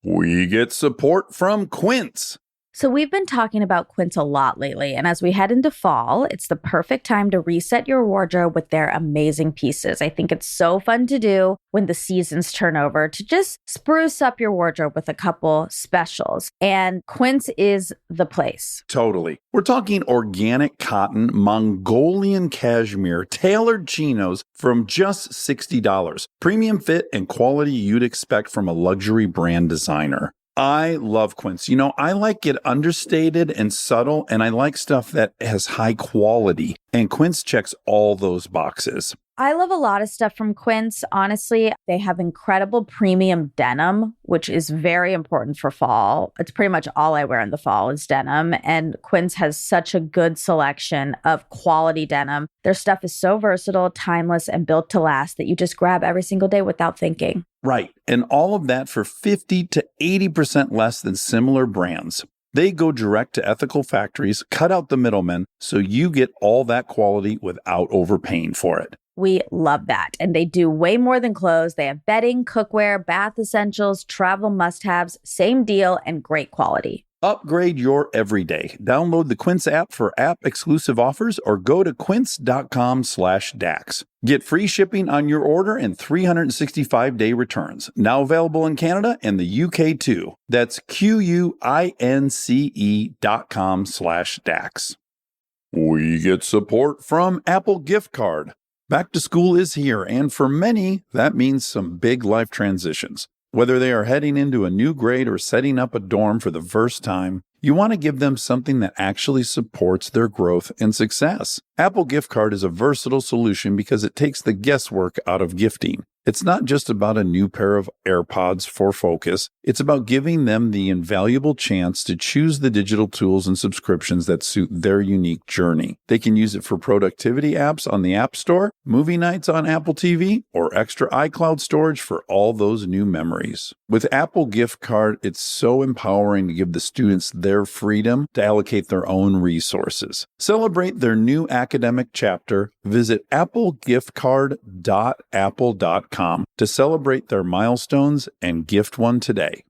We get support from Quince. So we've been talking about Quince a lot lately, and as we head into fall, it's the perfect time to reset your wardrobe with their amazing pieces. I think it's so fun to do when the seasons turn over to just spruce up your wardrobe with a couple specials, and Quince is the place. Totally. We're talking organic cotton, Mongolian cashmere, tailored chinos from just $60. Premium fit and quality you'd expect from a luxury brand designer. I love Quince. You know, I like it understated and subtle, and I like stuff that has high quality. And Quince checks all those boxes. I love a lot of stuff from Quince. Honestly, they have incredible premium denim, which is very important for fall. It's pretty much all I wear in the fall is denim. And Quince has such a good selection of quality denim. Their stuff is so versatile, timeless, and built to last that you just grab every single day without thinking. Right. And all of that for 50 to 80% less than similar brands. They go direct to ethical factories, cut out the middlemen, so you get all that quality without overpaying for it. We love that. And they do way more than clothes. They have bedding, cookware, bath essentials, travel must-haves, same deal, and great quality. Upgrade your everyday. Download the Quince app for app-exclusive offers or go to quince.com/Dax. Get free shipping on your order and 365-day returns. Now available in Canada and the UK too. That's QUINCE.com/Dax. We get support from Apple Gift Card. Back to school is here, and for many, that means some big life transitions. Whether they are heading into a new grade or setting up a dorm for the first time, you want to give them something that actually supports their growth and success. Apple Gift Card is a versatile solution because it takes the guesswork out of gifting. It's not just about a new pair of AirPods for focus. It's about giving them the invaluable chance to choose the digital tools and subscriptions that suit their unique journey. They can use it for productivity apps on the App Store, movie nights on Apple TV, or extra iCloud storage for all those new memories. With Apple Gift Card, it's so empowering to give the students their freedom to allocate their own resources. Celebrate their new academic chapter. Visit applegiftcard.apple.com to celebrate their milestones and gift one today.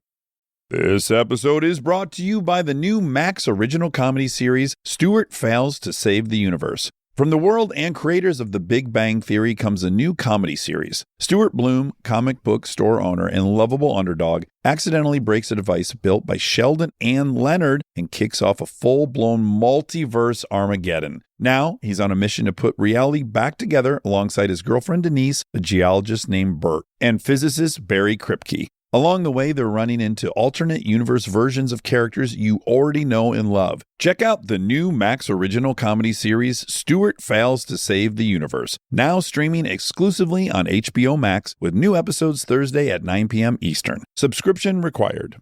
This episode is brought to you by the new Max original comedy series, Stuart Fails to Save the Universe. From the world and creators of The Big Bang Theory comes a new comedy series. Stuart Bloom, comic book store owner and lovable underdog, accidentally breaks a device built by Sheldon and Leonard and kicks off a full-blown multiverse Armageddon. Now, he's on a mission to put reality back together alongside his girlfriend Denise, a geologist named Bert, and physicist Barry Kripke. Along the way, they're running into alternate universe versions of characters you already know and love. Check out the new Max original comedy series, Stuart Fails to Save the Universe, now streaming exclusively on HBO Max with new episodes Thursday at 9 p.m. Eastern. Subscription required.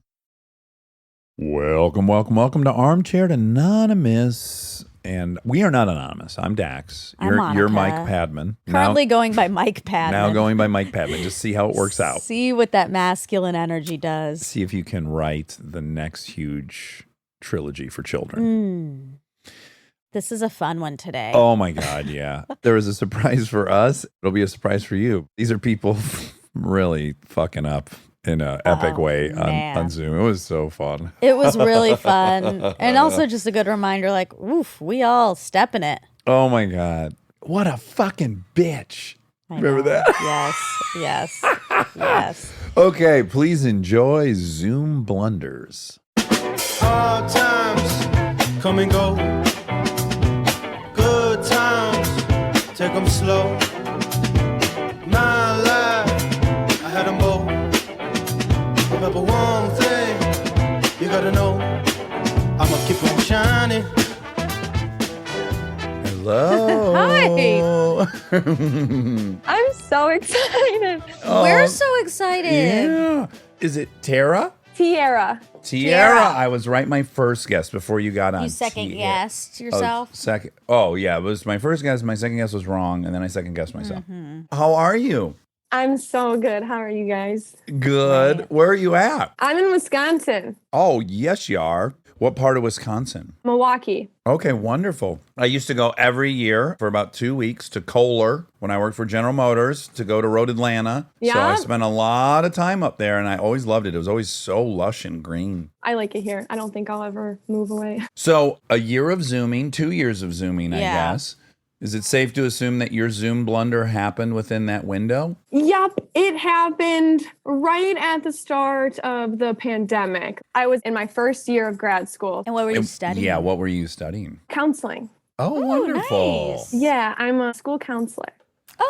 Welcome to Armchair Anonymous. And we are not anonymous. I'm Dax. You're Mike Padman. Currently going by Mike Padman. Now going by Mike Padman. Just see how it works out. See what that masculine energy does. See if you can write the next huge trilogy for children. This is a fun one today. Oh my God, yeah. There was a surprise for us. It'll be a surprise for you. These are people really fucking up in an epic way on Zoom. It was so fun. It was really fun. And also just a good reminder, like, oof, we all step in it. Oh my God. What a fucking bitch. Remember that? Yes. Okay, please enjoy Zoom blunders. Hard times come and go. Good times, take them slow. My life, I had them both. Remember one thing, you gotta know, I'ma keep on shining. Hello. Hi. I'm so excited. We're so excited. Yeah. Is it Tara? Tiara. I was right my first guess before you got on. You second-guessed yourself? Oh, yeah. It was my first guess. My second guess was wrong, and then I second-guessed myself. How are you? I'm so good. How are you guys? Good. Where are you at? I'm in Wisconsin. Oh, yes, you are. What part of Wisconsin? Milwaukee. Okay, wonderful. I used to go every year for about 2 weeks to Kohler when I worked for General Motors to go to Road Atlanta. So I Yeah. spent a lot of time up there and I always loved it. It was always so lush and green. I like it here. I don't think I'll ever move away. So a year of Zooming, 2 years of Zooming, I Yeah. guess. Is it safe to assume that your Zoom blunder happened within that window? Yep, it happened right at the start of the pandemic. I was in my first year of grad school, And what were you studying? Yeah, what were you studying? counseling. Oh, wonderful. nice. Yeah, I'm a school counselor.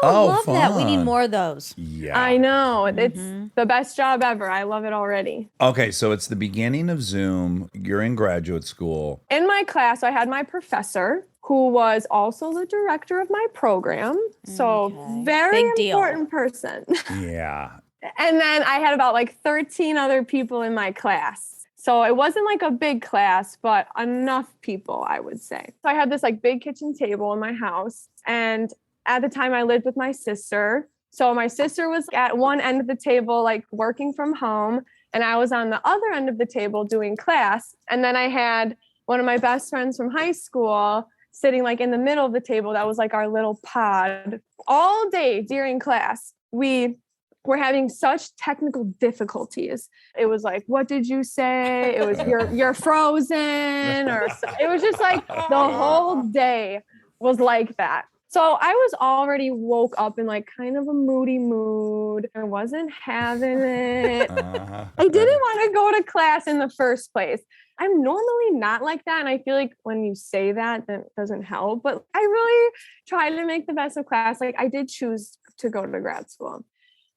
Oh, love that. We need fun. more of those. Yeah. I know. It's the best job ever. I love it already. Okay, so it's the beginning of Zoom. You're in graduate school. In my class, I had my professor who was also the director of my program. So Okay. very Big deal. important person. Yeah. And then I had about like 13 other people in my class. So it wasn't like a big class, but enough people, I would say. So I had this like big kitchen table in my house. And at the time I lived with my sister. So my sister was at one end of the table, like working from home. And I was on the other end of the table doing class. And then I had one of my best friends from high school sitting like in the middle of the table. That was like our little pod. All day during class, we were having such technical difficulties. It was like, what did you say? It was you're frozen, or it was just like the whole day was like that. So I was already woke up in like kind of a moody mood. I wasn't having it. I didn't want to go to class in the first place. I'm normally not like that. And I feel like when you say that, that doesn't help. But I really tried to make the best of class. Like I did choose to go to grad school.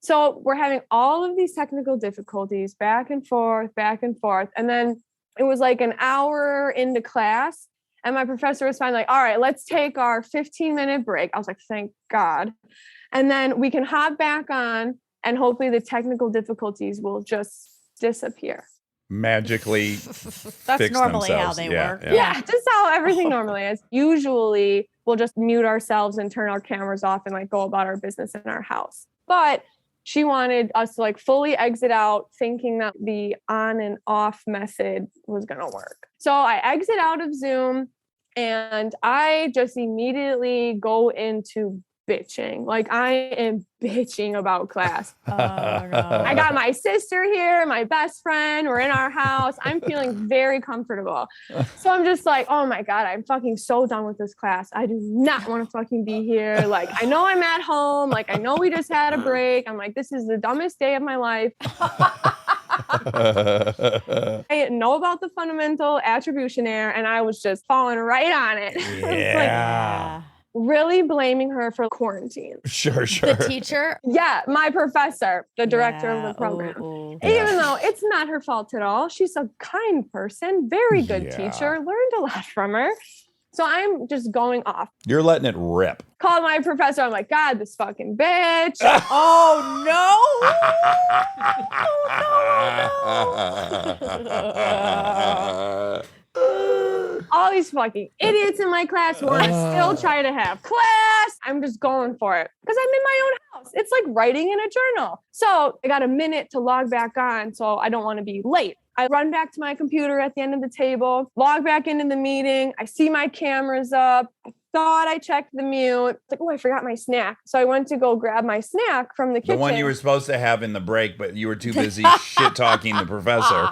So we're having all of these technical difficulties back and forth, back and forth. And then it was like an hour into class. And my professor was finally like, all right, let's take our 15-minute break. I was like, thank God. And then we can hop back on and hopefully the technical difficulties will just disappear. Magically That's fix normally how themselves. they Yeah, work. yeah. Yeah, just how everything normally is. Usually we'll just mute ourselves and turn our cameras off and like go about our business in our house. But she wanted us to like fully exit out thinking that the on and off method was going to work. So I exit out of Zoom and I just immediately go into bitching. Like I am bitching about class. Oh, no. I got my sister here, my best friend. We're in our house. I'm feeling very comfortable. So I'm just like, oh my God, I'm fucking so done with this class. I do not want to fucking be here. Like, I know I'm at home. Like, I know we just had a break. I'm like, this is the dumbest day of my life. I know about the fundamental attribution error, and I was just falling right on it. It's like, Yeah. really blaming her for quarantine. Sure. The teacher? Yeah, my professor, the director of the program. Ooh. Even though it's not her fault at all. She's a kind person, very good Yeah. teacher, learned a lot from her. So I'm just going off. You're letting it rip. Called my professor. I'm like, God, this fucking bitch. Oh, no. All these fucking idiots in my class who want to still try to have class. I'm just going for it because I'm in my own house. It's like writing in a journal. So I got a minute to log back on. So I don't want to be late. I run back to my computer at the end of the table, log back into the meeting. I see my cameras up. I thought I checked the mute. It's like, oh, I forgot my snack. So I went to go grab my snack from the kitchen. The one you were supposed to have in the break, but you were too busy shit talking the professor.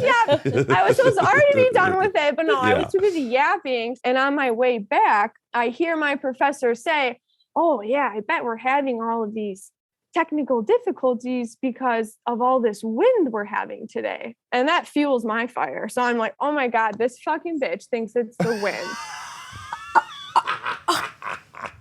Yeah, I was supposed to already be done with it, but no, I Yeah. was too busy yapping. And on my way back, I hear my professor say, oh yeah, I bet we're having all of these technical difficulties because of all this wind we're having today. And that fuels my fire. So I'm like, oh my God, this fucking bitch thinks it's the wind.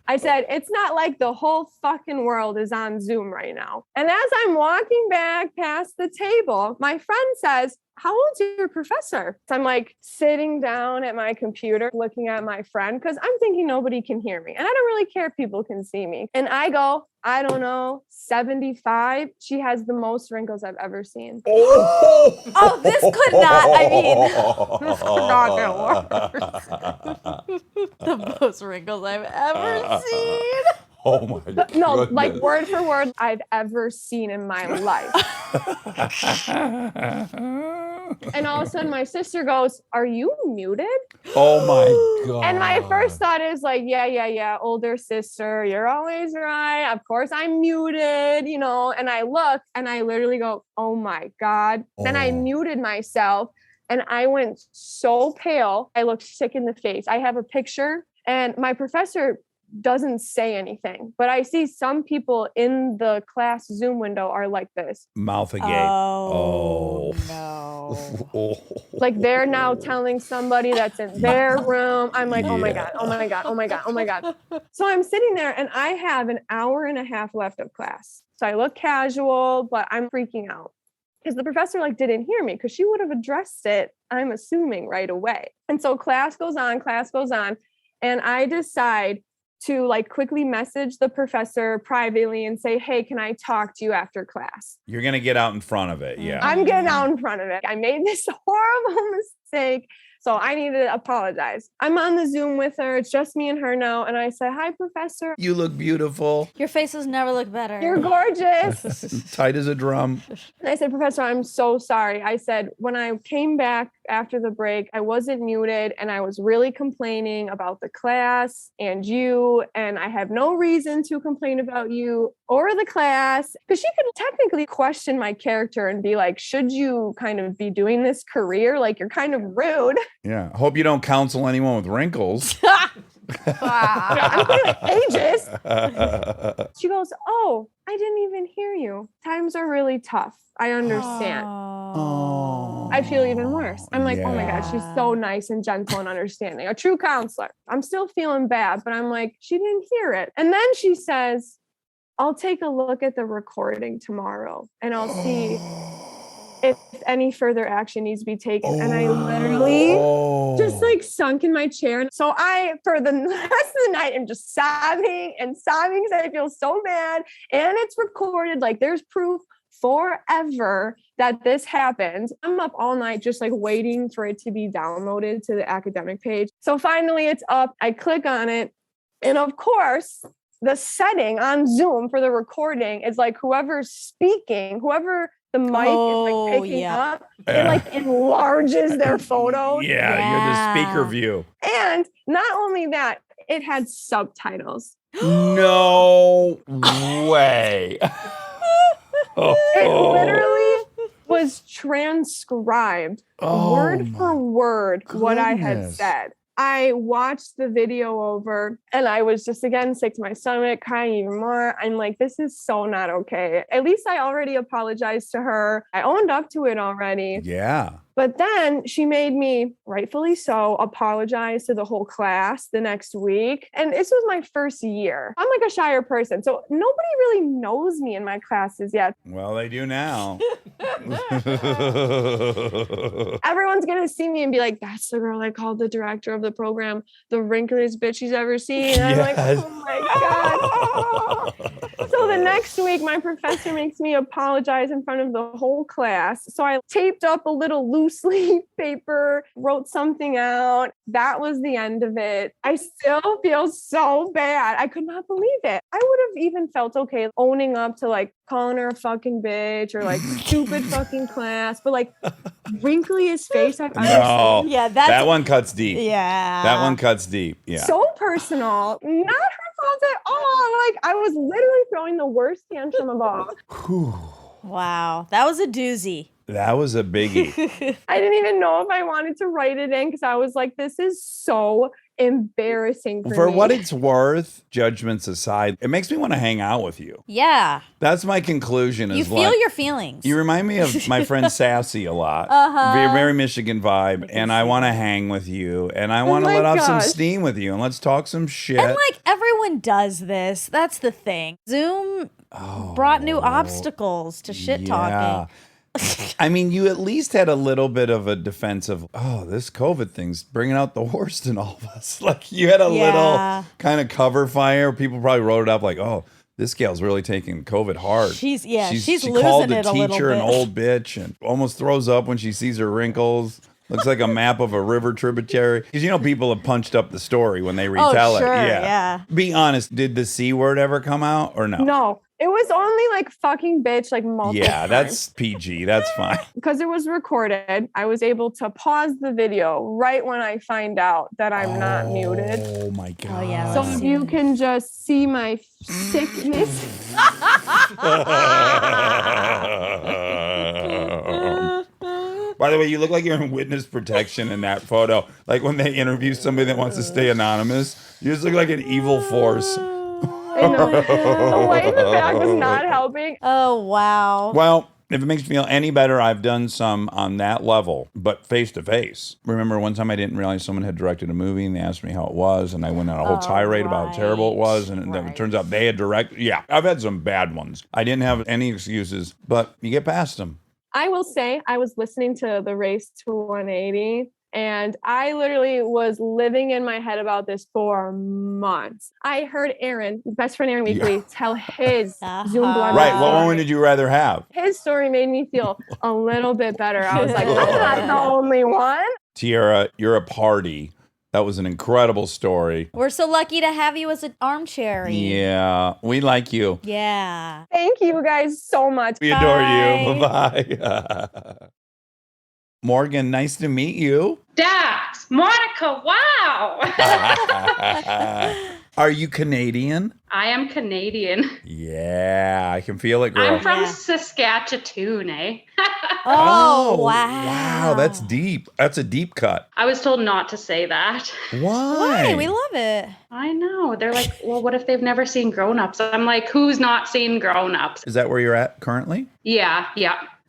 I said, it's not like the whole fucking world is on Zoom right now. And as I'm walking back past the table, my friend says, how old's your professor? So I'm like sitting down at my computer, looking at my friend, because I'm thinking nobody can hear me. And I don't really care if people can see me. And I go, I don't know, 75. She has the most wrinkles I've ever seen. Oh, this could not, I mean, this could not get worse. The most wrinkles I've ever seen. Oh my God. No, like word for word, I've ever seen in my life. And all of a sudden my sister goes, "Are you muted?" Oh my God. And my first thought is like, yeah, older sister, you're always right. Of course I'm muted, you know. And I look and I literally go, "Oh my God." Then I muted myself and I went so pale. I looked sick in the face. I have a picture and my professor doesn't say anything, but I see some people in the class Zoom window are like this. Mouth agape. Oh, no. Like they're now telling somebody that's in their room. I'm like, oh my God, oh my God, oh my God, oh my God. So I'm sitting there and I have an hour and a half left of class. So I look casual, but I'm freaking out because the professor like didn't hear me because she would have addressed it, I'm assuming, right away. And so class goes on. And I decide to like quickly message the professor privately and say, "Hey, can I talk to you after class?" You're going to get out in front of it. Yeah. I'm getting out in front of it. I made this horrible mistake. So I need to apologize. I'm on the Zoom with her. It's just me and her now. And I said, "Hi, professor. You look beautiful. Your faces never look better. You're gorgeous." Tight as a drum. And I said, "Professor, I'm so sorry." I said, "When I came back after the break, I wasn't muted and I was really complaining about the class and you. And I have no reason to complain about you or the class." Because she could technically question my character and be like, "Should you kind of be doing this career? Like, you're kind of rude." Yeah. Hope you don't counsel anyone with wrinkles. I'm clearly ageist. She goes, "Oh, I didn't even hear you. Times are really tough. I understand." Oh. I feel even worse. I'm like, oh my God, she's so nice and gentle and understanding. A true counselor. I'm still feeling bad, but I'm like, she didn't hear it. And then she says, "I'll take a look at the recording tomorrow and I'll see if any further action needs to be taken." And I literally just like sunk in my chair. So I, for the rest of the night, am just sobbing because I feel so bad. And it's recorded. Like there's proof forever that this happened. I'm up all night just like waiting for it to be downloaded to the academic page. So finally it's up. I click on it. And of course, the setting on Zoom for the recording is like whoever's speaking, whoever the mic is like picking up, it like enlarges their photo. Yeah, you're the speaker view. And not only that, it had subtitles. No way. It literally was transcribed word for word what I had said. I watched the video over and I was just again sick to my stomach, crying even more. I'm like, this is so not okay. At least I already apologized to her. I owned up to it already. Yeah. But then she made me, rightfully so, apologize to the whole class the next week. And this was my first year. I'm like a shyer person, so nobody really knows me in my classes yet. Well, they do now. Everyone's going to see me and be like, "That's the girl I called the director of the program, the wrinkliest bitch she's ever seen." And I'm like, oh my God. So the next week, my professor makes me apologize in front of the whole class. So I taped up a little loose leaf paper, wrote something out. That was the end of it. I still feel so bad. I could not believe it. I would have even felt okay owning up to like calling her a fucking bitch or like stupid fucking class, but like wrinkliest face I've ever seen. Yeah, that one cuts deep. Yeah. That one cuts deep. Yeah. So personal. Not her fault at all. Like I was literally throwing the worst tantrum of all. Wow. That was a doozy. That was a biggie. I didn't even know if I wanted to write it in because I was like, this is so embarrassing for For me. what it's worth, judgments aside, it makes me want to hang out with you. Yeah. That's my conclusion. You is feel like, your feelings. You remind me of my friend Sassy a lot. Very Michigan vibe. And I want to hang with you. And I want to let off some steam with you. And let's talk some shit. And like everyone does this. That's the thing. Zoom brought new obstacles to shit talking. I mean, you at least had a little bit of a defense of, this COVID thing's bringing out the worst in all of us. Like you had a little kind of cover fire. People probably wrote it up like, this gal's really taking COVID hard. She's she losing called it the a little teacher bit. an old bitch and almost throws up when she sees her wrinkles. Looks like a map of a river tributary. Because people have punched up the story when they retell it. Yeah. Be honest, did the C word ever come out or no? No. It was only like fucking bitch, like multiple Yeah, that's PG. That's fine. because it was recorded. I was able to pause the video right when I find out that I'm not muted. Oh my God. Oh, yeah, So let's if see you this. can just see my sickness. By the way, you look like you're in witness protection in that photo. Like when they interview somebody that wants to stay anonymous, you just look like an evil force. I know. The light in the back was not helping. Oh, wow. Well, if it makes you feel any better, I've done some on that level, but face to face. Remember one time I didn't realize someone had directed a movie and they asked me how it was, and I went on a whole tirade about how terrible it was, and then it turns out they had directed. Yeah, I've had some bad ones. I didn't have any excuses, but you get past them. I will say I was listening to the Race to 180 and I literally was living in my head about this for months. I heard Aaron, best friend Aaron Weekly, tell his Zoom Blunder Right, what story. one would you rather have? His story made me feel a little bit better. I was like, I'm not the only one. Tiara, you're a party. That was an incredible story. We're so lucky to have you as an armcherry. Yeah, we like you. Yeah. Thank you guys so much. We adore you. Bye-bye. Morgan, nice to meet you. Dax, Monica, wow. Are you Canadian? I am Canadian. Yeah, I can feel it, girl. I'm from Yeah. Saskatchewan, eh? Oh, wow. Wow, that's deep. That's a deep cut. I was told not to say that. Why? Hey, we love it. I know. They're like, well, what if they've never seen Grown Ups? I'm like, who's not seen Grown Ups? Is that where you're at currently? Yeah.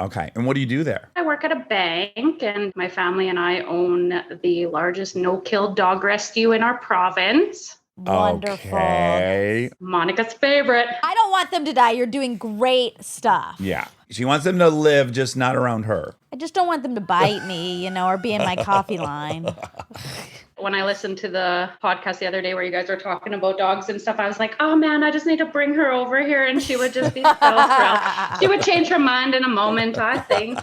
Okay, and what do you do there? I work at a bank, and my family and I own the largest no-kill dog rescue in our province. Wonderful. Okay. Monica's favorite. I don't want them to die. You're doing great stuff. Yeah. She wants them to live, just not around her. I just don't want them to bite me, or be in my coffee line. When I listened to the podcast the other day where you guys were talking about dogs and stuff, I was like, oh man, I just need to bring her over here and she would just be so thrilled. She would change her mind in a moment, I think.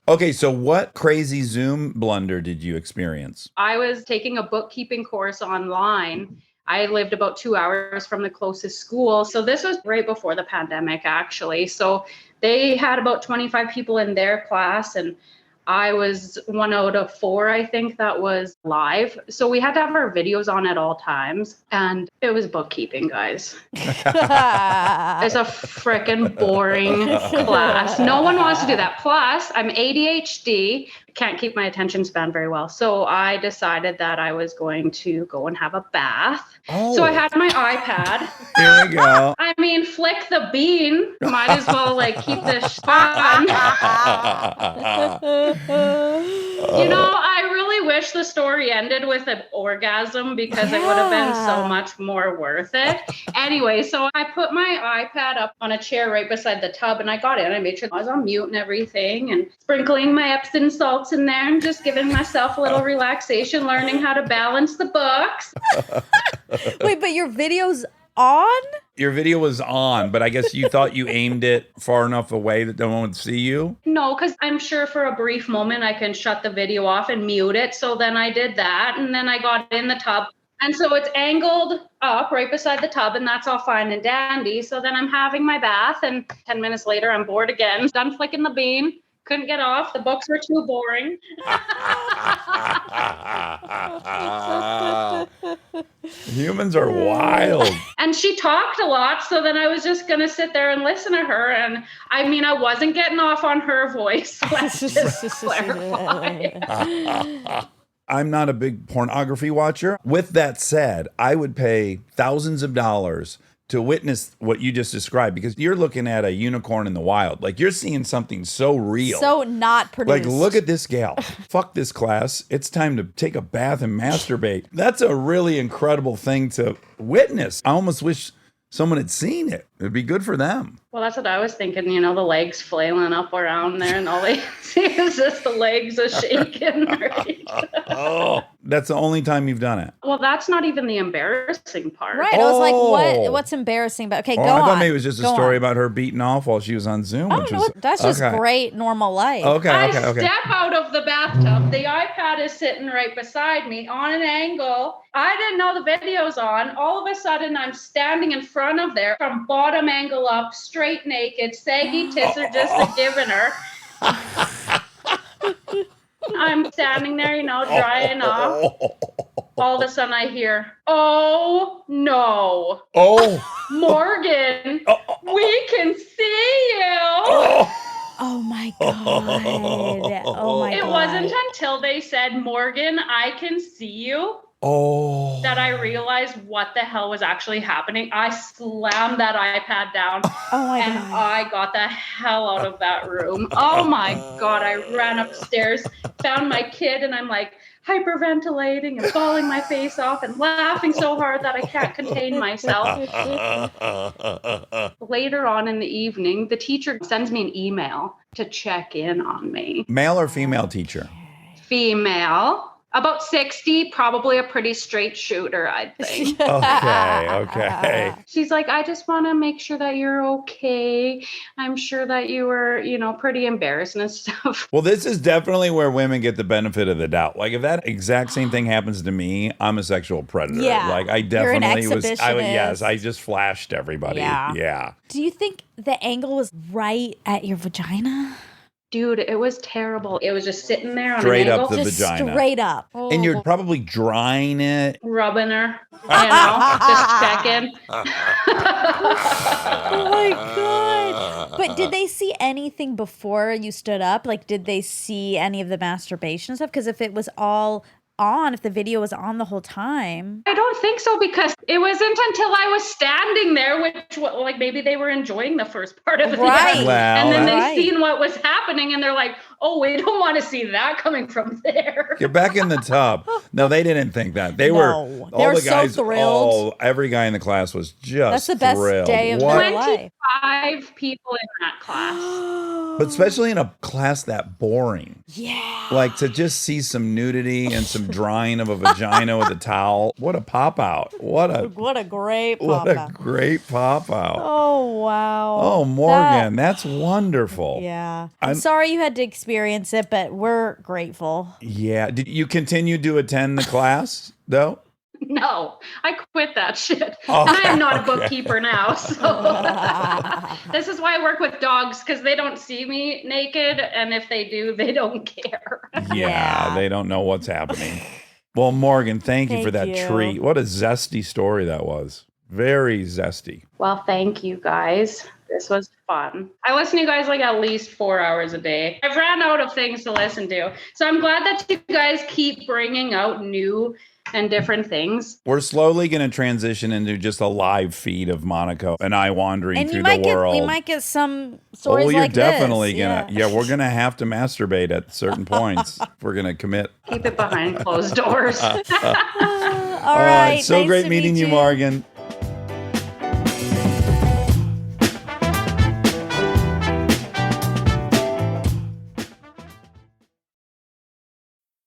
Okay, so what crazy Zoom blunder did you experience? I was taking a bookkeeping course online. I lived about 2 hours from the closest school. So this was right before the pandemic, actually. So they had about 25 people in their class, and I was 1 out of 4, I think, that was live. So we had to have our videos on at all times. And it was bookkeeping, guys. It's a freaking boring class. No one wants to do that. Plus, I'm ADHD. Can't keep my attention span very well. So I decided that I was going to go and have a bath. Oh. So I had my iPad. Here we go. I mean, flick the bean. Might as well keep this fun. I really wish the story ended with an orgasm because it would have been so much more worth it. Anyway, so I put my iPad up on a chair right beside the tub, and I got in. I made sure I was on mute and everything, and sprinkling my Epsom salts in there and just giving myself a little relaxation, learning how to balance the books. Wait, but your video's on? Your video was on, but I guess you thought you aimed it far enough away that no one would see you? No, because I'm sure for a brief moment I can shut the video off and mute it. So then I did that, and then I got in the tub. And so it's angled up right beside the tub, and that's all fine and dandy. So then I'm having my bath, and 10 minutes later I'm bored again. Done flicking the bean. Couldn't get off. The books were too boring. Humans are wild. And she talked a lot, so then I was just going to sit there and listen to her. And I mean, I wasn't getting off on her voice. Let's just clarify. I'm not a big pornography watcher. With that said, I would pay thousands of dollars to witness what you just described, because you're looking at a unicorn in the wild. Like, you're seeing something so real. So not produced. Like, look at this gal. Fuck this class. It's time to take a bath and masturbate. That's a really incredible thing to witness. I almost wish someone had seen it. It'd be good for them. Well, that's what I was thinking, the legs flailing up around there, and all they see is just the legs are shaking. Right? Oh, That's the only time you've done it. Well, that's not even the embarrassing part. Right. I was like, what's embarrassing about okay, go on. I thought maybe it was just a Go story on. about her beating off while she was on Zoom. Oh, no, that's just great normal life. Okay. I step out of the bathtub. The iPad is sitting right beside me on an angle. I didn't know the video's on. All of a sudden, I'm standing in front of there from bottom angle up, straight naked, saggy tits are just a giving her. I'm standing there, drying off. All of a sudden, I hear, "Oh no! Oh, Morgan, we can see you." Oh my God. Oh my God. It wasn't until they said, "Morgan, I can see you," that I realized what the hell was actually happening. I slammed that iPad down and I got the hell out of that room. Oh my God. I ran upstairs, found my kid, and I'm like hyperventilating and falling my face off and laughing so hard that I can't contain myself. Later on in the evening, the teacher sends me an email to check in on me. Male or female teacher? Female. About 60, probably a pretty straight shooter, I think. Okay. She's like, "I just want to make sure that you're okay. I'm sure that you were, pretty embarrassed and stuff." Well, this is definitely where women get the benefit of the doubt. Like, if that exact same thing happens to me, I'm a sexual predator. Yeah. Like, I definitely You're an exhibitionist. I just flashed everybody. Yeah. Do you think the angle was right at your vagina? Dude, it was terrible. It was just sitting there on Straight an angle. up the Just vagina. straight up. And you're probably drying it. Rubbing her, just checking. Oh my God. But did they see anything before you stood up? Like, did they see any of the masturbation stuff? Because if it was all on, if the video was on the whole time. I don't think so, because it wasn't until I was standing there, which, like, maybe they were enjoying the first part of the video. And then they seen what was happening and they're like, "Oh, we don't want to see that coming from there." Get back in the tub. No, they didn't think that. They were all the guys, so thrilled. Every guy in the class was just That's the best thrilled. day of their life. 25 people in that class. But especially in a class that boring. Yeah. Like, to just see some nudity and some drying of a vagina with a towel. What a pop out. What a great pop What a out. great pop out. Oh, wow. Oh, Morgan, that's wonderful. Yeah. I'm sorry you had to experience it, but we're grateful. Yeah. Did you continue to attend the class, though? No, I quit that shit. Okay, I am not a bookkeeper now. So this is why I work with dogs, because they don't see me naked. And if they do, they don't care. Yeah, they don't know what's happening. Well, Morgan, thank you for that you. treat. What a zesty story that was. Very zesty. Well, thank you guys. This was fun. I listen to you guys like at least 4 hours a day. I've ran out of things to listen to. So I'm glad that you guys keep bringing out new and different things. We're slowly going to transition into just a live feed of Monica and I wandering through the world. We might get some stories you're like definitely this. going to. Yeah, we're going to have to masturbate at certain points. If we're going to commit. Keep it behind closed doors. All right. So nice great to meeting meet you, Morgan.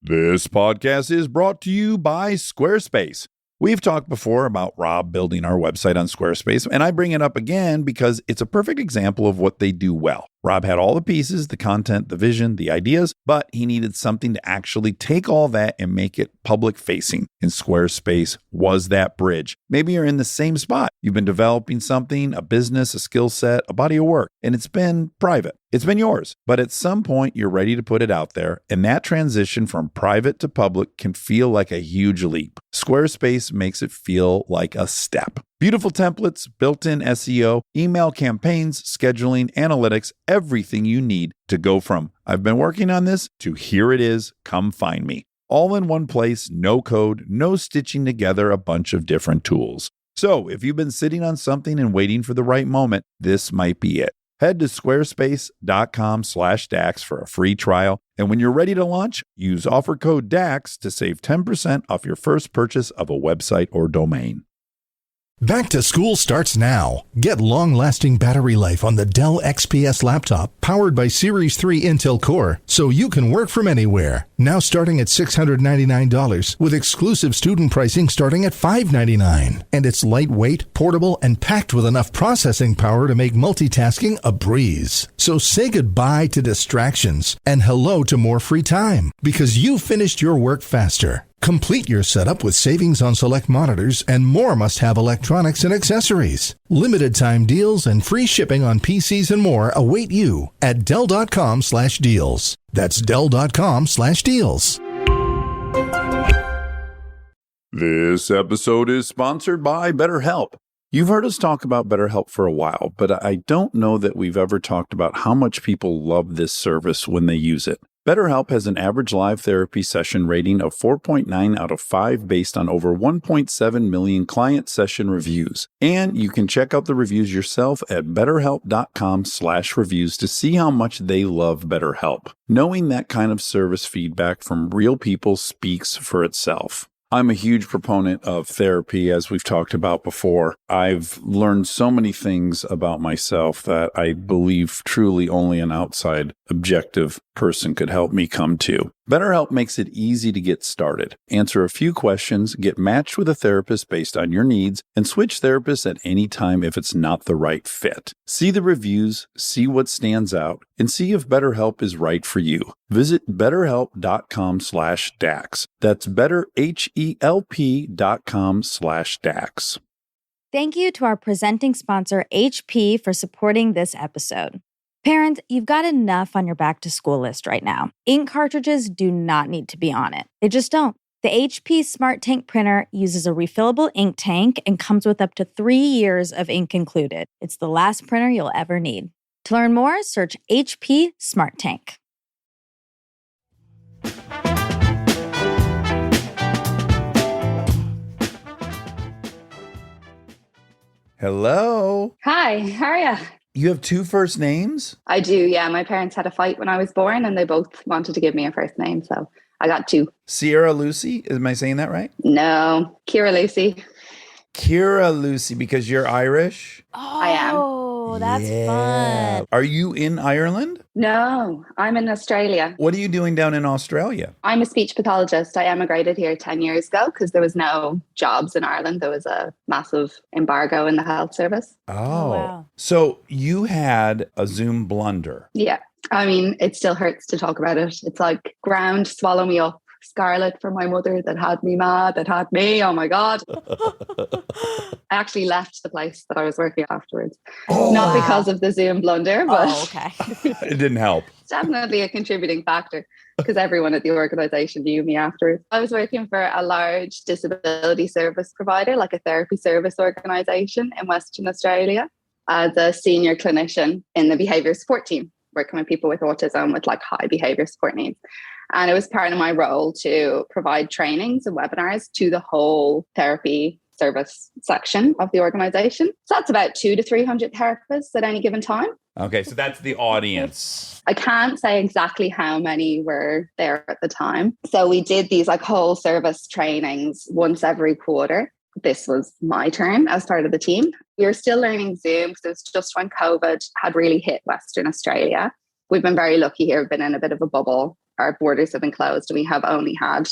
This podcast is brought to you by Squarespace. We've talked before about Rob building our website on Squarespace, and I bring it up again because it's a perfect example of what they do well. Rob had all the pieces, the content, the vision, the ideas, but he needed something to actually take all that and make it public facing. And Squarespace was that bridge. Maybe you're in the same spot. You've been developing something, a business, a skill set, a body of work, and it's been private. It's been yours, but at some point you're ready to put it out there, and that transition from private to public can feel like a huge leap. Squarespace makes it feel like a step. Beautiful templates, built-in SEO, email campaigns, scheduling, analytics, everything you need to go from "I've been working on this" to "here it is, come find me." All in one place, no code, no stitching together a bunch of different tools. So if you've been sitting on something and waiting for the right moment, this might be it. Head to squarespace.com/DAX for a free trial. And when you're ready to launch, use offer code DAX to save 10% off your first purchase of a website or domain. Back to school starts now. Get long-lasting battery life on the Dell XPS laptop powered by Series 3 Intel Core so you can work from anywhere. Now starting at $699 with exclusive student pricing starting at $599. And it's lightweight, portable, and packed with enough processing power to make multitasking a breeze. So say goodbye to distractions and hello to more free time because you finished your work faster. Complete your setup with savings on select monitors and more must-have electronics and accessories. Limited time deals and free shipping on PCs and more await you at Dell.com/deals. That's Dell.com/deals. This episode is sponsored by BetterHelp. You've heard us talk about BetterHelp for a while, but I don't know that we've ever talked about how much people love this service when they use it. BetterHelp has an average live therapy session rating of 4.9 out of 5 based on over 1.7 million client session reviews. And you can check out the reviews yourself at betterhelp.com/reviews to see how much they love BetterHelp. Knowing that kind of service feedback from real people speaks for itself. I'm a huge proponent of therapy, as we've talked about before. I've learned so many things about myself that I believe truly only an outside, objective person could help me come to. BetterHelp makes it easy to get started. Answer a few questions, get matched with a therapist based on your needs, and switch therapists at any time if it's not the right fit. See the reviews, see what stands out, and see if BetterHelp is right for you. Visit betterhelp.com/Dax. That's betterhelp.com/Dax. Thank you to our presenting sponsor, HP, for supporting this episode. Parents, you've got enough on your back-to-school list right now. Ink cartridges do not need to be on it. They just don't. The HP Smart Tank printer uses a refillable ink tank and comes with up to 3 years of ink included. It's the last printer you'll ever need. To learn more, search HP Smart Tank. Hello. Hi, how are you? You have 2 first names? I do, yeah. My parents had a fight when I was born and they both wanted to give me a first name, so I got 2. Sierra Lucy? Am I saying that right? No, Kira Lucy. Kira Lucy, because you're Irish? I am. Oh, that's fun. Are you in Ireland? No, I'm in Australia. What are you doing down in Australia? I'm a speech pathologist. I emigrated here 10 years ago because there was no jobs in Ireland. There was a massive embargo in the health service. Oh, wow. So you had a Zoom blunder. Yeah. I mean, it still hurts to talk about it. It's like ground swallow me up. Scarlet for my mother that had me mad, that had me. Oh my God. I actually left the place that I was working afterwards. Not because of the Zoom blunder, but okay. It didn't help. It's definitely a contributing factor because everyone at the organization knew me afterwards. I was working for a large disability service provider, like a therapy service organization in Western Australia, as a senior clinician in the behavior support team, working with people with autism with like high behavior support needs. And it was part of my role to provide trainings and webinars to the whole therapy service section of the organization. So that's about 200 to 300 therapists at any given time. Okay, so that's the audience. I can't say exactly how many were there at the time. So we did these like whole service trainings once every quarter. This was my turn as part of the team. We were still learning Zoom because it was just when COVID had really hit Western Australia. We've been very lucky here. We've been in a bit of a bubble. Our borders have been closed and we have only had,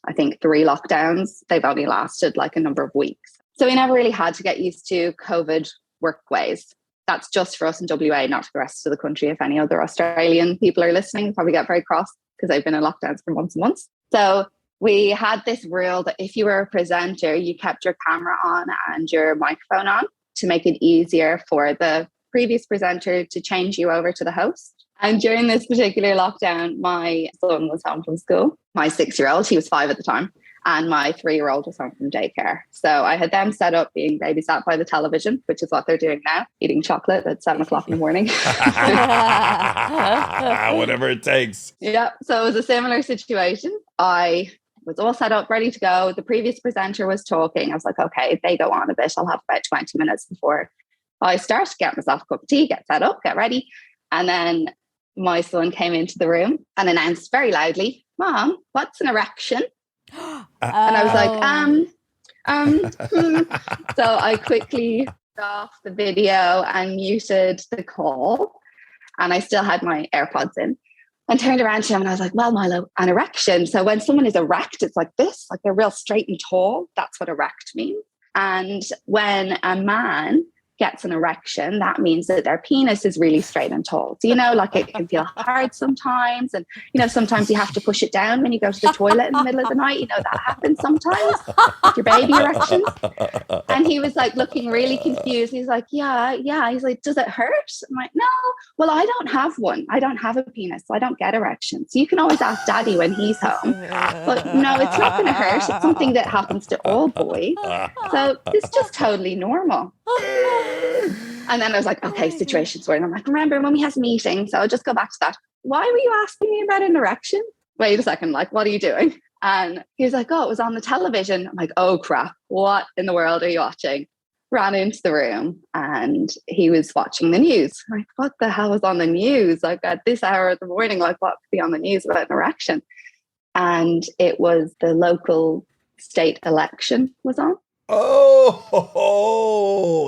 I think, 3 lockdowns. They've only lasted like a number of weeks. So we never really had to get used to COVID work ways. That's just for us in WA, not for the rest of the country. If any other Australian people are listening, they'll probably get very cross because they've been in lockdowns for months and months. So we had this rule that if you were a presenter, you kept your camera on and your microphone on to make it easier for the previous presenter to change you over to the host. And during this particular lockdown, my son was home from school. My 6-year-old, he was 5 at the time, and my 3-year-old was home from daycare. So I had them set up being babysat by the television, which is what they're doing now, eating chocolate at 7 o'clock in the morning. Whatever it takes. Yeah, so it was a similar situation. I was all set up, ready to go. The previous presenter was talking. I was like, okay, if they go on a bit, I'll have about 20 minutes before I start, get myself a cup of tea, get set up, get ready. And then my son came into the room and announced very loudly, "Mom, what's an erection?" And I was like, So I quickly off the video and muted the call. And I still had my AirPods in and turned around to him and I was like, well, Milo, an erection. So when someone is erect, it's like this, like they're real straight and tall. That's what erect means. And when a man gets an erection, that means that their penis is really straight and tall. So, like it can feel hard sometimes. And, sometimes you have to push it down when you go to the toilet in the middle of the night. That happens sometimes with your baby erections. And he was like looking really confused. He's like, yeah. He's like, does it hurt? I'm like, no. Well, I don't have one. I don't have a penis, so I don't get erections. So you can always ask daddy when he's home. But no, it's not going to hurt. It's something that happens to all boys. So it's just totally normal. And then I was like, okay, situation's weird. And I'm like, remember when we had a meeting? So I'll just go back to that. Why were you asking me about an erection? Wait a second, like, what are you doing? And he was like, oh, it was on the television. I'm like, oh crap, what in the world are you watching? Ran into the room and he was watching the news. I'm like, what the hell was on the news? Like at this hour of the morning, like what could be on the news about an erection? And it was the local state election was on. Oh,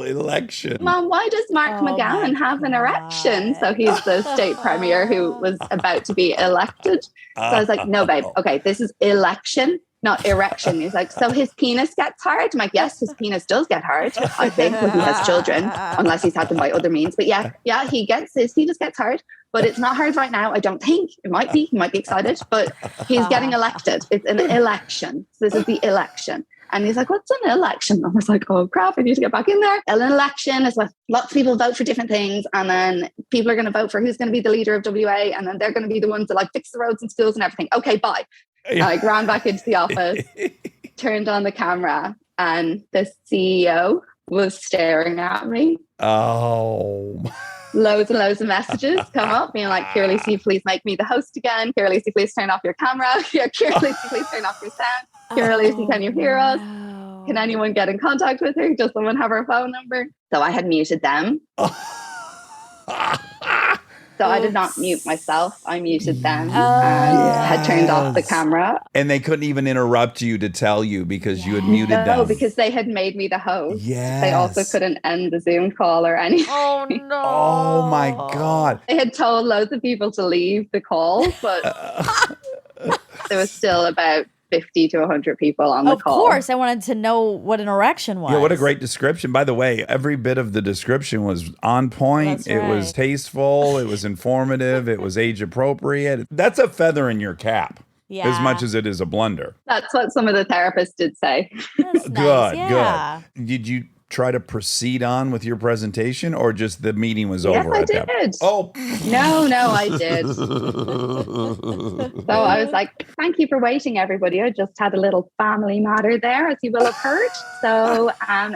election. Mom, why does Mark McGowan have an erection? So he's the state premier who was about to be elected. So I was like, no, babe. Okay, this is election, not erection. He's like, so his penis gets hard? I'm like, yes, his penis does get hard, I think, when he has children, unless he's had them by other means. But yeah, he gets his penis gets hard. But it's not hard right now, I don't think. It might be. He might be excited. But he's getting elected. It's an election. So this is the election. And he's like, what's an election? I was like, oh crap, I need to get back in there. An election is what lots of people vote for different things. And then people are going to vote for who's going to be the leader of WA. And then they're going to be the ones that like fix the roads and schools and everything. Okay, bye. I ran back into the office, turned on the camera, and the CEO was staring at me. Oh, loads and loads of messages come up being like, Kira Lucy, please make me the host again. Kira Lucy, please turn off your camera. Kira Lucy, please turn off your sound. Kira Lucy, can you hear us? Can anyone get in contact with her? Does someone have her phone number? So I had muted them. So I did not mute myself. I muted them and had turned off the camera. And they couldn't even interrupt you to tell you because you had muted them. No, because they had made me the host. Yes. They also couldn't end the Zoom call or anything. Oh, no. Oh, my God. They had told loads of people to leave the call, but there was still about 50 to 100 people on the call. Of course, I wanted to know what an erection was. Yeah, what a great description. By the way, every bit of the description was on point. That's It was right. tasteful. It was informative. It was age appropriate. That's a feather in your cap as much as it is a blunder. That's what some of the therapists did say. That's Good, nice. good. Did you try to proceed on with your presentation or just the meeting was Yes, over I at that point? did. Oh. No, I did. So I was like, thank you for waiting, everybody. I just had a little family matter there, as you will have heard. So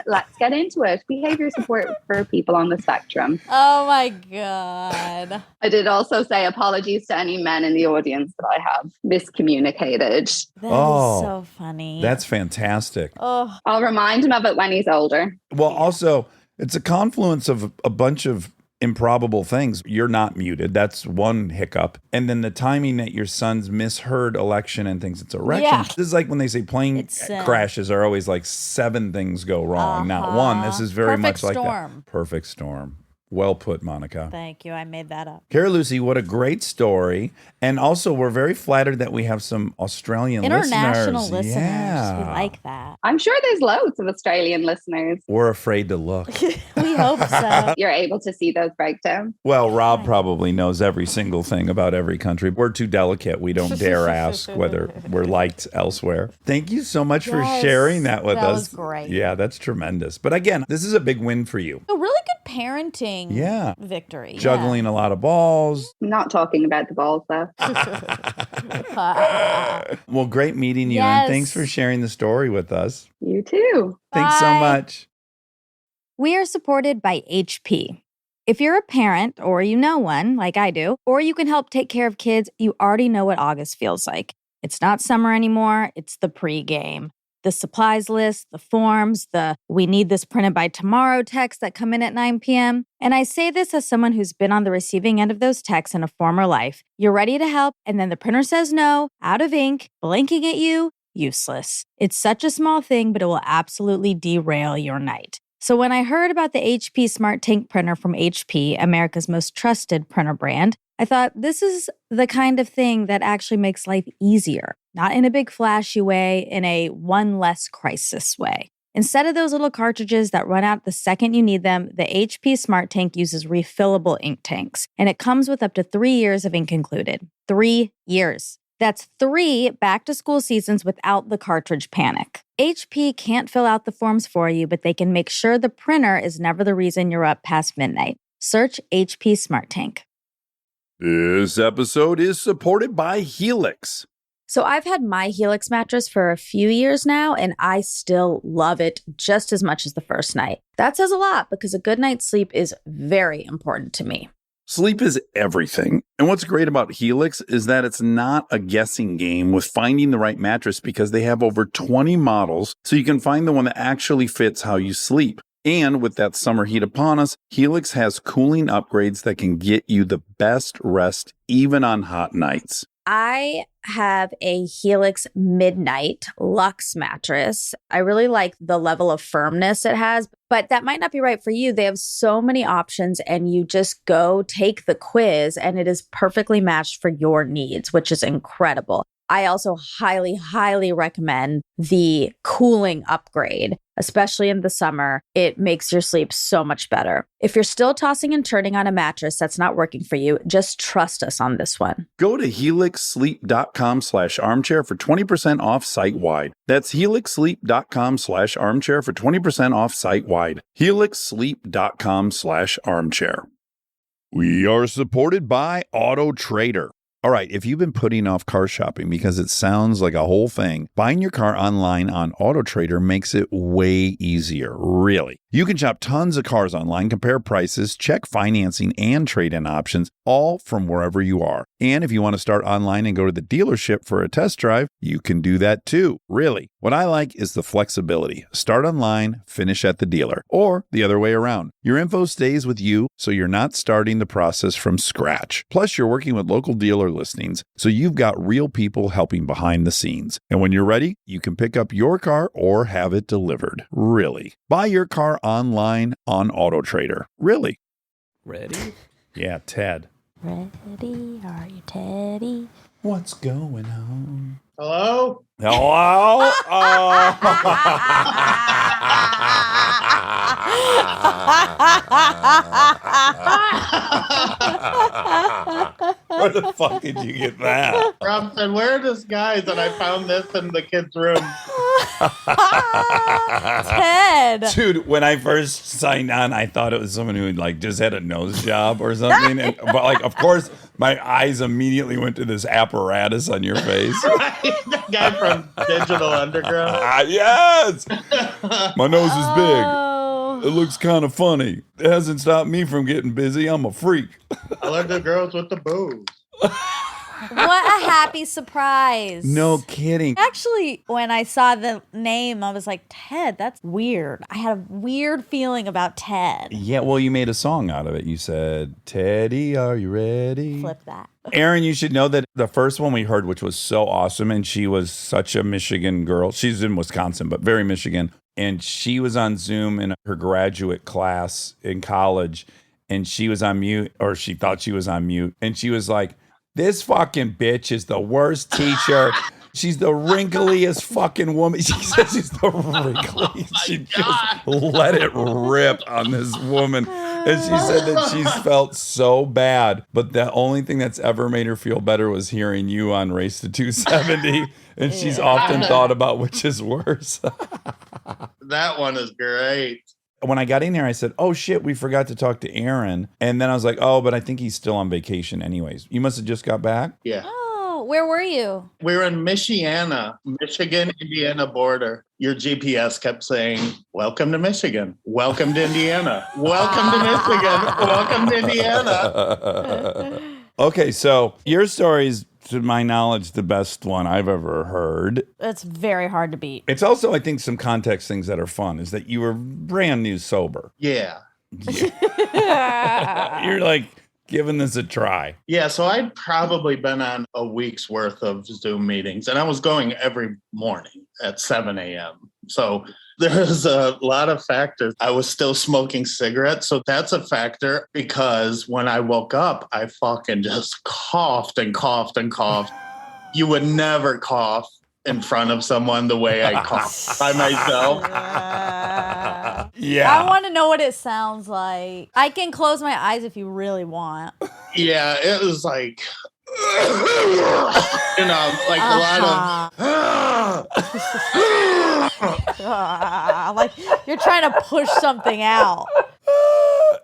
let's get into it. Behavior support for people on the spectrum. Oh, my God. I did also say apologies to any men in the audience that I have miscommunicated. That is so funny. That's fantastic. Oh, I'll remind him of it when he's older. Well, also, it's a confluence of a bunch of improbable things. You're not muted. That's one hiccup. And then the timing that your son's misheard election and thinks it's erection. Yeah. This is like when they say plane crashes are always like 7 things go wrong, not one. This is very much like that. Perfect storm. Well put, Monica. Thank you. I made that up. Kira Lucy, what a great story. And also, we're very flattered that we have some Australian International listeners. Yeah. We like that. I'm sure there's loads of Australian listeners. We're afraid to look. We hope so. You're able to see those breakdowns. Well, Rob probably knows every single thing about every country. We're too delicate. We don't dare ask whether we're liked elsewhere. Thank you so much for sharing that with us. That was great. Yeah, that's tremendous. But again, this is a big win for you. A really good parenting victory. Juggling a lot of balls. I'm not talking about the balls, though. Well, great meeting you. Yes. And thanks for sharing the story with us. You too. Thanks so Bye. much. We are supported by HP. If you're a parent or you know one, like I do, or you can help take care of kids, you already know what August feels like. It's not summer anymore. It's the pregame. The supplies list, the forms, the "we need this printed by tomorrow" texts that come in at 9 p.m. And I say this as someone who's been on the receiving end of those texts in a former life. You're ready to help, and then the printer says no, out of ink, blinking at you. useless. It's such a small thing, but it will absolutely derail your night. So when I heard about the HP Smart Tank printer from HP, America's most trusted printer brand, I thought this is the kind of thing that actually makes life easier, not in a big flashy way, in a one less crisis way. Instead of those little cartridges that run out the second you need them, the HP Smart Tank uses refillable ink tanks, and it comes with up to 3 years of ink included. 3 years. That's 3 back-to-school seasons without the cartridge panic. HP can't fill out the forms for you, but they can make sure the printer is never the reason you're up past midnight. Search HP Smart Tank. This episode is supported by Helix. So I've had my Helix mattress for a few years now, and I still love it just as much as the first night. That says a lot because a good night's sleep is very important to me. Sleep is everything. And what's great about Helix is that it's not a guessing game with finding the right mattress because they have over 20 models, so you can find the one that actually fits how you sleep. And with that summer heat upon us, Helix has cooling upgrades that can get you the best rest even on hot nights. I have a Helix Midnight Luxe mattress. I really like the level of firmness it has, but that might not be right for you. They have so many options, and you just go take the quiz, and it is perfectly matched for your needs, which is incredible. I also highly, highly recommend the cooling upgrade, especially in the summer. It makes your sleep so much better. If you're still tossing and turning on a mattress that's not working for you, just trust us on this one. Go to helixsleep.com/armchair for 20% off site-wide. That's helixsleep.com/armchair for 20% off site-wide. helixsleep.com/armchair. We are supported by Auto Trader. All right, if you've been putting off car shopping because it sounds like a whole thing, buying your car online on Auto Trader makes it way easier, really. You can shop tons of cars online, compare prices, check financing and trade-in options, all from wherever you are. And if you want to start online and go to the dealership for a test drive, you can do that too, really. What I like is the flexibility. Start online, finish at the dealer, or the other way around. Your info stays with you, so you're not starting the process from scratch. Plus, you're working with local dealer listings, so you've got real people helping behind the scenes. And when you're ready, you can pick up your car or have it delivered. Really. Buy your car online on Auto Trader. Really. Ready? Yeah, Ted. Ready? Are you Teddy? What's going on? Hello? Hello? Where the fuck did you get that? Rob said, where are these guys? And I found this in the kids' room. Ted! Dude, when I first signed on, I thought it was someone who like just had a nose job or something. But like, of course, my eyes immediately went to this apparatus on your face. The guy from Digital Underground. Yes! My nose is big. Oh. It looks kind of funny. It hasn't stopped me from getting busy. I'm a freak. I like the girls with the boobs. What a happy surprise. No kidding. Actually, when I saw the name, I was like, Ted, that's weird. I had a weird feeling about Ted. Yeah, well, you made a song out of it. You said, Teddy, are you ready? Flip that. Aaron, you should know that the first one we heard, which was so awesome, and she was such a Michigan girl. She's in Wisconsin, but very Michigan. And she was on Zoom in her graduate class in college, and she was on mute, or she thought she was on mute. And she was like, this fucking bitch is the worst teacher. She's the wrinkliest fucking woman. She says she's the wrinkliest. She just let it rip on this woman. And she said that she's felt so bad. But the only thing that's ever made her feel better was hearing you on Race to 270. And she's often thought about which is worse. That one is great. When I got in here, I said, oh, shit, we forgot to talk to Aaron. And then I was like, oh, but I think he's still on vacation anyways. You must have just got back? Yeah. Oh, where were you? We were in Michiana, Michigan-Indiana border. Your GPS kept saying, welcome to Michigan. Welcome to Indiana. Welcome to Michigan. Welcome to Indiana. Okay, so your story's, to my knowledge, the best one I've ever heard. It's very hard to beat. It's also, I think, some context things that are fun is that you were brand new sober. Yeah. You're like, giving this a try? Yeah, so I'd probably been on a week's worth of Zoom meetings, and I was going every morning at 7 a.m. So there's a lot of factors. I was still smoking cigarettes, so that's a factor because when I woke up, I fucking just coughed and coughed and coughed. You would never cough in front of someone the way I cough by myself. Yeah. I want to know what it sounds like. I can close my eyes if you really want. Yeah, it was like, you know, like a lot of. Like you're trying to push something out.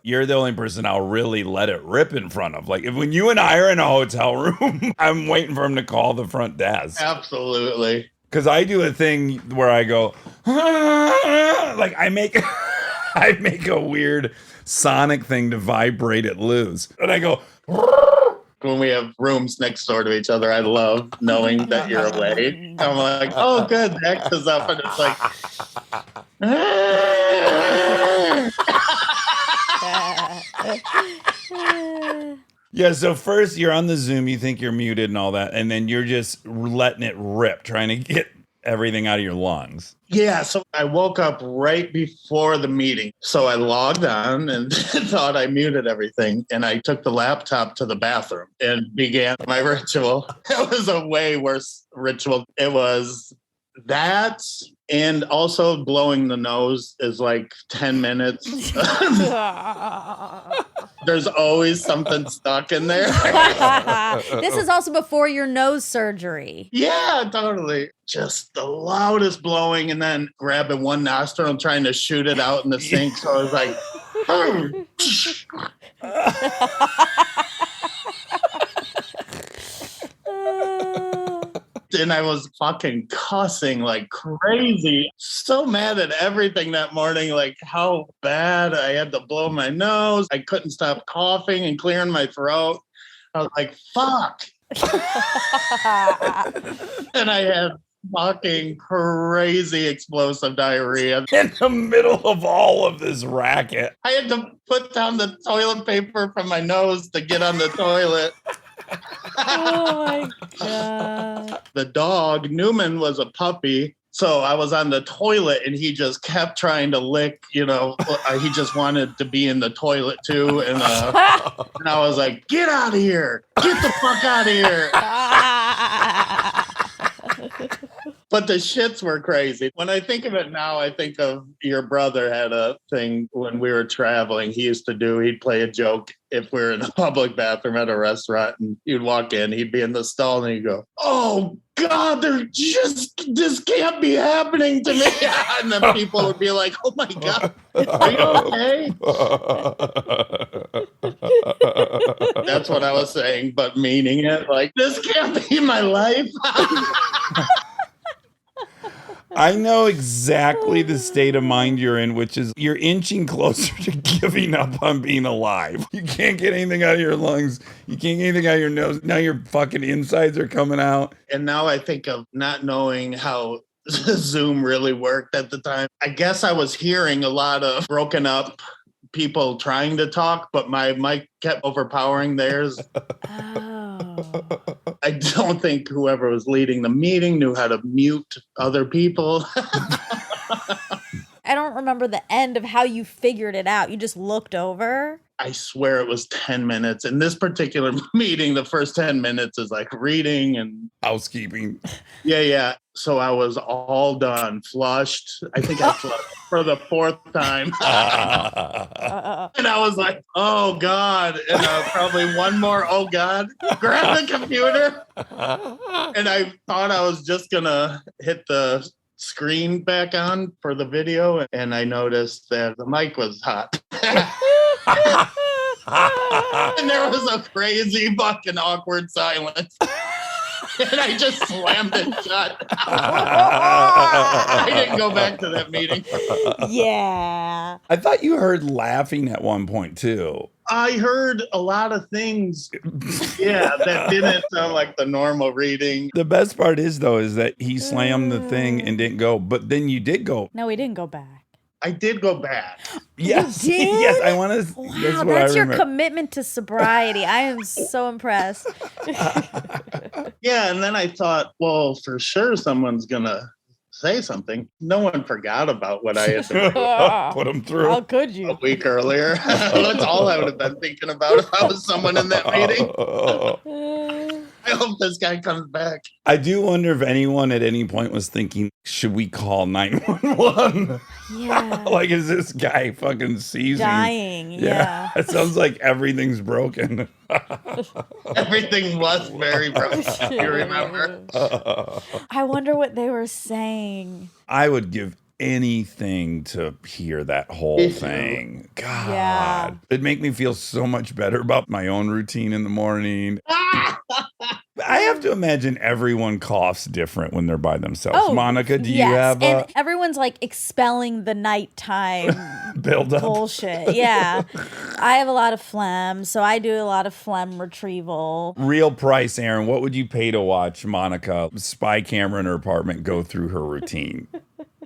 You're the only person I'll really let it rip in front of. Like, if when you and I are in a hotel room, I'm waiting for him to call the front desk. Absolutely. Because I do a thing where I go, like I make a weird sonic thing to vibrate it loose. And I go, when we have rooms next door to each other, I love knowing that you're awake. I'm like, oh, good, Dax is up. And it's like, yeah, so first you're on the Zoom, you think you're muted and all that, and then you're just letting it rip, trying to get everything out of your lungs. yeah. So I woke up right before the meeting. So I logged on and thought I muted everything. And I took the laptop to the bathroom and began my ritual. It was a way worse ritual. It was that. And also blowing the nose is like 10 minutes. There's always something stuck in there. This is also before your nose surgery. Yeah, totally. Just the loudest blowing and then grabbing one nostril and trying to shoot it out in the sink. So I was like, and I was fucking cussing like crazy. So mad at everything that morning, like how bad I had to blow my nose. I couldn't stop coughing and clearing my throat. I was like, fuck. And I had fucking crazy explosive diarrhea. In the middle of all of this racket. I had to put down the toilet paper from my nose to get on the toilet. Oh my God. The dog, Newman, was a puppy. So I was on the toilet and he just kept trying to lick, you know, he just wanted to be in the toilet too. And I was like, get out of here. Get the fuck out of here. But the shits were crazy. When I think of it now, I think of your brother had a thing when we were traveling. He'd play a joke if we were in a public bathroom at a restaurant and you'd walk in, he'd be in the stall and he'd go, oh God, this can't be happening to me. And then people would be like, oh my God, are you okay? That's what I was saying, but meaning it like, this can't be my life. I know exactly the state of mind you're in, which is you're inching closer to giving up on being alive. You can't get anything out of your lungs. You can't get anything out of your nose. Now your fucking insides are coming out. And now I think of not knowing how Zoom really worked at the time. I guess I was hearing a lot of broken up people trying to talk, but my mic kept overpowering theirs. I don't think whoever was leading the meeting knew how to mute other people. I don't remember the end of how you figured it out. You just looked over? I swear it was 10 minutes. In this particular meeting, the first 10 minutes is like reading and housekeeping. Yeah. So I was all done, flushed. I think I flushed for the fourth time. And I was like, oh God. And probably one more, oh God. Grab the computer. And I thought I was just going to hit the screen back on for the video. And I noticed that the mic was hot. And there was a crazy fucking awkward silence. And I just slammed it shut. I didn't go back to that meeting. Yeah. I thought you heard laughing at one point too. I heard a lot of things, that didn't sound like the normal reading. The best part is, though, is that he slammed the thing and didn't go. But then you did go. No, we didn't go back. I did go back. Yes. You did? Yes, I want to. Wow, that's your commitment to sobriety. I am so impressed. Yeah, and then I thought, well, for sure someone's going to say something. No one forgot about what I had to Put them through. How could you? a week earlier. That's all I would have been thinking about if I was someone in that meeting. I hope this guy comes back. I do wonder if anyone at any point was thinking, should we call 911? Yeah. Like, is this guy fucking seizing? Dying. Yeah. It sounds like everything's broken. Everything was very broken. You remember? I wonder what they were saying. I would give anything to hear that whole thing. God. Yeah. It'd make me feel so much better about my own routine in the morning. I have to imagine everyone coughs different when they're by themselves. Oh, Monica, do you yes. have and everyone's like expelling the nighttime build up? bullshit. Yeah. I have a lot of phlegm, so I do a lot of phlegm retrieval. Real price, Aaron. What would you pay to watch Monica spy camera in her apartment go through her routine?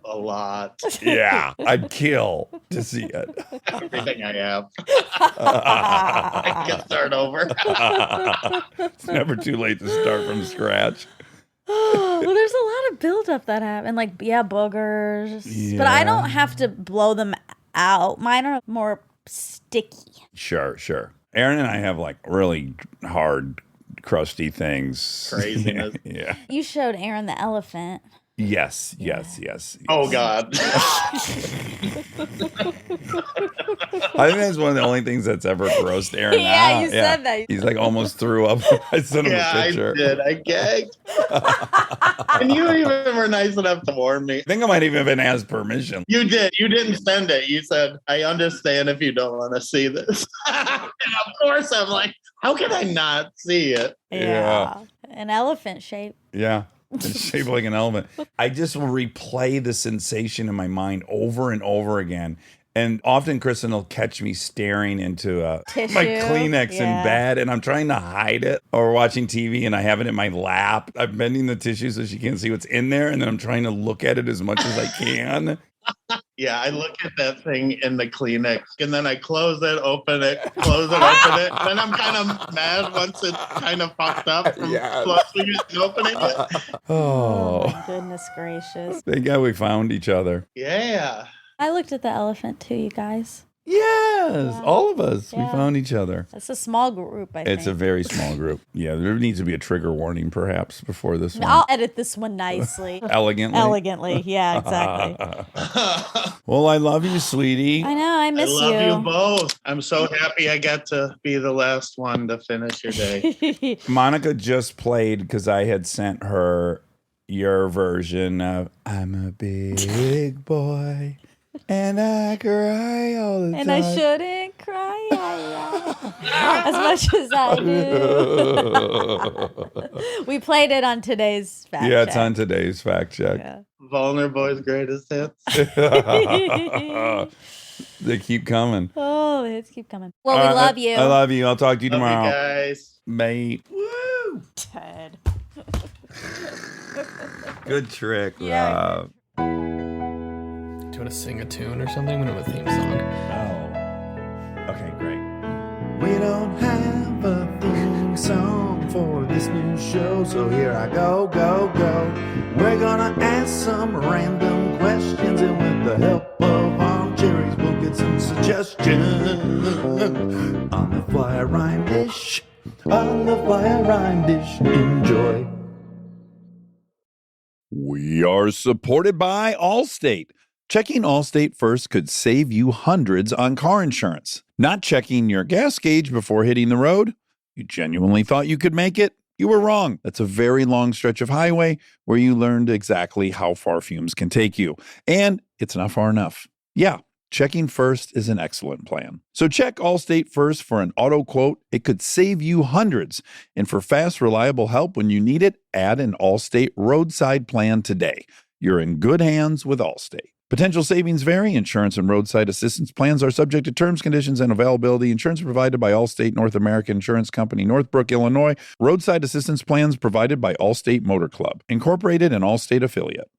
A lot. Yeah, I'd kill to see it. Everything I have. I can start over. It's never too late to start from scratch. Well, there's a lot of buildup that happen, like boogers. Yeah. But I don't have to blow them out. Mine are more sticky. Sure. Aaron and I have like really hard, crusty things. Craziness. Yeah. You showed Aaron the elephant. Yes. Oh, God. I think that's one of the only things that's ever grossed Aaron out. You said that. He's like almost threw up. I sent him a picture. I did. I gagged. And you even were nice enough to warn me. I think I might even have been asked permission. You did. You didn't send it. You said, I understand if you don't want to see this. And of course, I'm like, how can I not see it? Yeah. An elephant shape. Yeah. It's shaped like an elephant. I just will replay the sensation in my mind over and over again. And often Kristen will catch me staring into my Kleenex in bed, and I'm trying to hide it, or watching TV and I have it in my lap. I'm bending the tissue so she can't see what's in there, and then I'm trying to look at it as much as I can. Yeah, I look at that thing in the Kleenex, and then I close it, open it, close it, open it. Then I'm kind of mad once it's kind of fucked up from closing it and opening it. Oh, my goodness gracious. Thank God we found each other. Yeah. I looked at the elephant too, you guys. Yes, all of us. Yeah. We found each other. It's a small group, I think. It's a very small group. Yeah, there needs to be a trigger warning perhaps before this one. I'll edit this one nicely. Elegantly. Yeah, exactly. Well, I love you, sweetie. I know, I miss you. I love you both. I'm so happy I got to be the last one to finish your day. Monica just played because I had sent her your version of I'm a big boy. And I cry all the time. And I shouldn't cry as much as I do. We played it on today's fact check. Yeah, it's on today's fact check. Yeah. Vulner Boy's greatest hits. They keep coming. Oh, the hits keep coming. Well, we love you. I love you. I'll talk to you Love tomorrow. you guys. Mate. Woo! Ted. Good trick, Yeah. Rob. Do you want to sing a tune or something? We don't have a theme song. Oh. Okay, great. We don't have a theme song for this new show, so here I go. We're gonna ask some random questions, and with the help of Armcherries, we'll get some suggestions. On the fly rhyme dish. Enjoy. We are supported by Allstate. Checking Allstate first could save you hundreds on car insurance. Not checking your gas gauge before hitting the road? You genuinely thought you could make it? You were wrong. That's a very long stretch of highway where you learned exactly how far fumes can take you. And it's not far enough. Yeah, checking first is an excellent plan. So check Allstate first for an auto quote. It could save you hundreds. And for fast, reliable help when you need it, add an Allstate roadside plan today. You're in good hands with Allstate. Potential savings vary. Insurance and roadside assistance plans are subject to terms, conditions, and availability. Insurance provided by Allstate North American Insurance Company, Northbrook, Illinois. Roadside assistance plans provided by Allstate Motor Club, Incorporated, an Allstate affiliate.